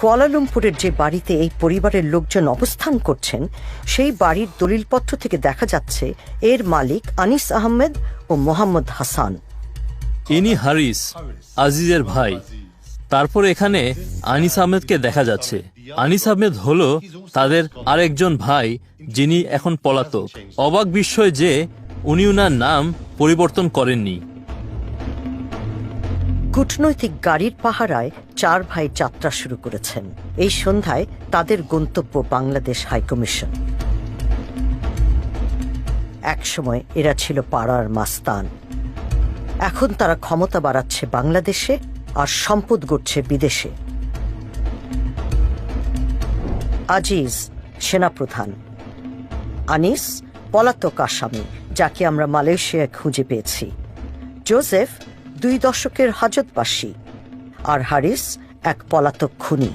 কুয়ালালামপুরের যে বাড়িতে এই পরিবারের লোকজন অবস্থান করছেন সেই বাড়ির দলিলপত্র থেকে দেখা যাচ্ছে এর মালিক আনিস আহমেদ ও মোহাম্মদ হাসান। ইনি হারিস, আজিজের ভাই। তারপর এখানে আনিস আহমেদকে দেখা যাচ্ছে। আনিস আহমেদ হলো তাদের আরেকজন ভাই, যিনি এখন পলাতক। অবাক বিষয় যে উনি উনার নাম পরিবর্তন করেননি। কূটনৈতিক গাড়ির পাহারায় 4 ভাই যাত্রা শুরু করেছেন। এই সন্ধ্যায় তাদের গন্তব্য বাংলাদেশ হাইকমিশন। একসময় এরা ছিল পাড়ার মাস্তান, এখন তারা ক্ষমতা বাড়াচ্ছে বাংলাদেশে আর সম্পদ গড়ছে বিদেশে। আজিজ সেনাপ্রধান, আনিস পলাতক আসামি যাকে আমরা মালয়েশিয়ায় খুঁজে পেয়েছি, জোসেফ 2 দশকের হাজতবাসী, আর হারিস এক পলাতক খুনি।